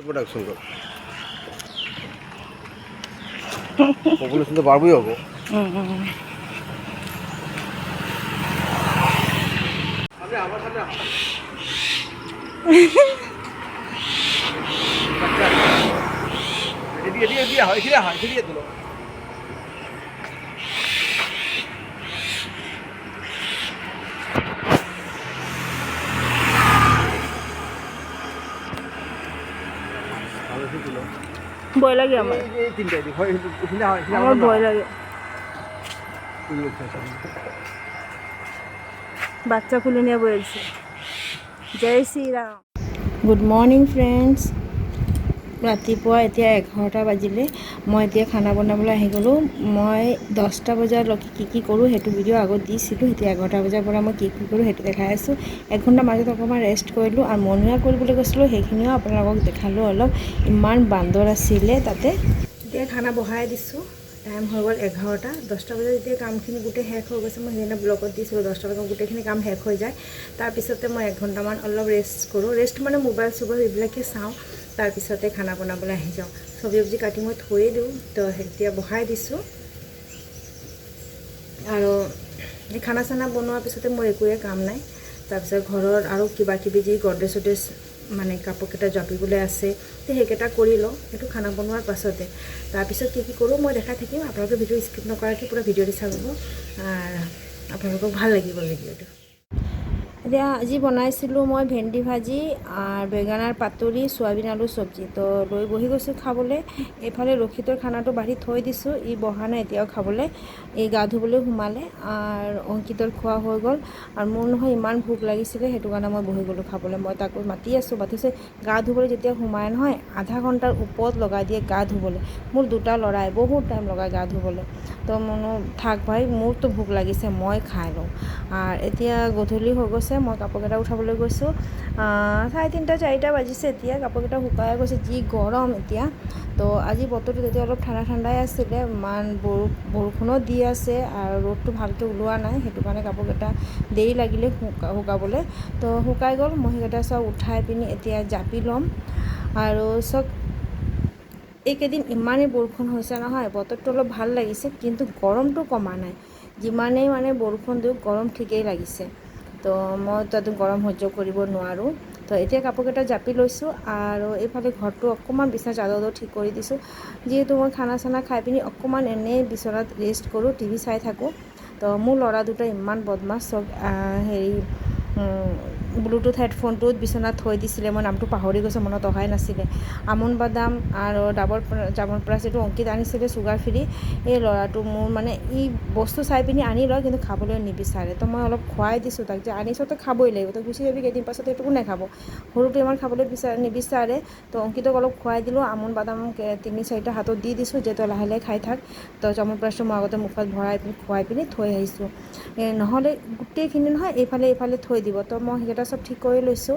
Production কর population তো বাড়বই হবে। আমার সামনে এদিকে হয় এদিকে দিল ভয় লাগে আমার, আমার ভয় লাগে। বাচ্চা খুলে নিয়ে বলছে জয় শ্রীরাম। Good morning friends. ৰাতিপুৱা এতিয়া 11টা বাজিলে। মই এতিয়া খানা বনাবলৈ আহি গ'লোঁ। মই 10টা বজালৈকে কি কৰোঁ সেইটো ভিডিঅ' আগত দিছিলোঁ। এতিয়া 11টা বজাৰ পৰা মই কি কৰোঁ সেইটো দেখাই আছোঁ। 1 ঘণ্টা মাজত অকণমান ৰেষ্ট কৰিলোঁ আৰু মৰ্ণিং কৰিবলৈ গৈছিলোঁ, সেইখিনিও আপোনালোকক দেখালোঁ অলপ। ইমান বান্দৰ আছিলে তাতে। এতিয়া খানা বহাই দিছোঁ। টাইম হৈ গ'ল 11টা। 10টা বজাত এতিয়া কামখিনি গোটেই শেষ হৈ গৈছে। মই সেইদিনা ব্লগত দিছিলোঁ 10টা বজাত গোটেইখিনি কাম শেষ হৈ যায়। তাৰপিছতে মই 1 ঘণ্টামান অলপ ৰেষ্ট কৰোঁ। ৰেষ্ট মানে মোবাইল চোবাইল এইবিলাকে চাওঁ। তাৰপিছতে খানা বনাবলৈ আহি যাওঁ। চব্জি কাটি মই থৈয়ে দিওঁ, তো এতিয়া বহাই দিছোঁ। আৰু এই খানা চানা বনোৱাৰ পিছতে মোৰ একোৱে কাম নাই। তাৰপিছত ঘৰৰ আৰু কিবা কিবি যি গড্ৰেজ চড্ৰেজ মানে কাপোৰকেইটা জাপিবলৈ আছে, সেইকেইটা কৰি লওঁ। সেইটো খানা বনোৱাৰ পাছতে তাৰপিছত কি কৰোঁ মই দেখাই থাকিম। আপোনালোকে ভিডিঅ' স্কিপ নকৰাকৈ পুৰা ভিডিঅ'টো চাব, আপোনালোকক ভাল লাগিব ভিডিঅ'টো। এতিয়া আজি বনাইছিলোঁ মই ভেন্দি ভাজি আৰু বেঙেনাৰ পাতৰি, চয়াবিন আলু চব্জি। তো লৈ বহি গৈছোঁ খাবলৈ। এইফালে ৰখিতৰ খানাটো বাঢ়ি থৈ দিছোঁ, ই বহা নাই এতিয়াও খাবলৈ। এই গা ধুবলৈ সোমালে আৰু অংকিতৰ খোৱা হৈ গ'ল। আৰু মোৰ নহয় ইমান ভোক লাগিছিলে, সেইটো কাৰণে মই বহি গ'লোঁ খাবলৈ। মই তাকো মাতি আছোঁ, মাতিছে গা ধুবলৈ। যেতিয়া সোমাই নহয় আধা ঘণ্টাৰ ওপৰত লগাই দিয়ে গা ধুবলৈ। মোৰ 2টা ল'ৰাই বহুত টাইম লগাই গা ধুবলৈ। তো মনো থাক ভাই, মোৰতো ভোক লাগিছে, মই খাই লওঁ। আৰু এতিয়া গধূলি হৈ গৈছে, মই কাপোৰকেইটা উঠাবলৈ গৈছোঁ। 3:30 4টা বাজিছে। এতিয়া কাপোৰকেইটা শুকাই গৈছে, যি গৰম এতিয়া। তো আজি বতৰটো তেতিয়া অলপ ঠাণ্ডাই আছিলে। ইমান বৰষুণো দি আছে আৰু ৰ'দটো ভালকৈ ওলোৱা নাই, সেইটো কাৰণে কাপোৰকেইটা দেৰি লাগিলে শুকাবলৈ। তো শুকাই গ'ল। মই সেইকেইটা চব উঠাই পিনি এতিয়া জাপি ল'ম। আৰু চব এইকেইদিন ইমানেই বৰষুণ হৈছে নহয়, বতৰটো অলপ ভাল লাগিছে, কিন্তু গৰমটো কমা নাই। যিমানেই মানে বৰষুণ দিওঁ গৰম ঠিকেই লাগিছে। তো মই তাতো গৰম সহ্য কৰিব নোৱাৰোঁ। তো এতিয়া কাপোৰকেইটা জাপি লৈছোঁ আৰু এইফালে ঘৰটো অকণমান বিছনা চাদৰটো ঠিক কৰি দিছোঁ। যিহেতু মই খানা চানা খাই পিনি অকণমান এনেই বিচনাত ৰেষ্ট কৰোঁ, টিভি চাই থাকোঁ। তো মোৰ ল'ৰা দুটা ইমান বদমাছ, চব ব্লুটুথ হেডফোনটোত বিচনাত থৈ দিছিলে। মই নামটো পাহৰি গৈছোঁ, মনত অহাই নাছিলে। আমন বাদাম আৰু জামুন প্লাছ এইটো অংকিত আনিছিলে চুগাৰ ফ্ৰী। এই ল'ৰাটো মোৰ মানে ই বস্তু চাই পিনি আনি লয়, কিন্তু খাবলৈ নিবিচাৰে। তো মই অলপ খুৱাই দিছোঁ তাক, যে আনিছোঁ তো খাবই লাগিব, তো গুচি যাবি কেইদিন পাছত এইটোকো নাখাব। সৰুটো ইমান খাবলৈ নিবিচাৰে। তো অংকিতক অলপ খুৱাই দিলোঁ। আমন বাদাম 3-4টা হাতত দি দিছোঁ, যে তই লাহে লাহে খাই থাক। তো জামুন প্লাছটো মই আগতে মুখত ভৰাই পিনি খুৱাই পিনি থৈ আহিছোঁ। নহ'লে গোটেইখিনি নহয় এইফালে থৈ দিব। তো মই সেইকেইটা চব ঠিক কৰি লৈছোঁ।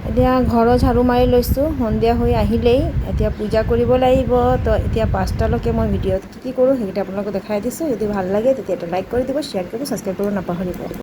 এতিয়া ঘৰৰ ঝাৰু মাৰি লৈছোঁ, সন্ধিয়া হৈ আহিলেই। এতিয়া পূজা কৰিব লাগিব। তো এতিয়া 5টালৈকে মই ভিডিঅ'ত কি কৰোঁ সেইকেইটা আপোনালোকক দেখাই দিছোঁ। যদি ভাল লাগে তেতিয়া এটা লাইক কৰি দিব, শ্বেয়াৰ কৰিব, ছাবস্ক্ৰাইব কৰিব নাপাহৰিব।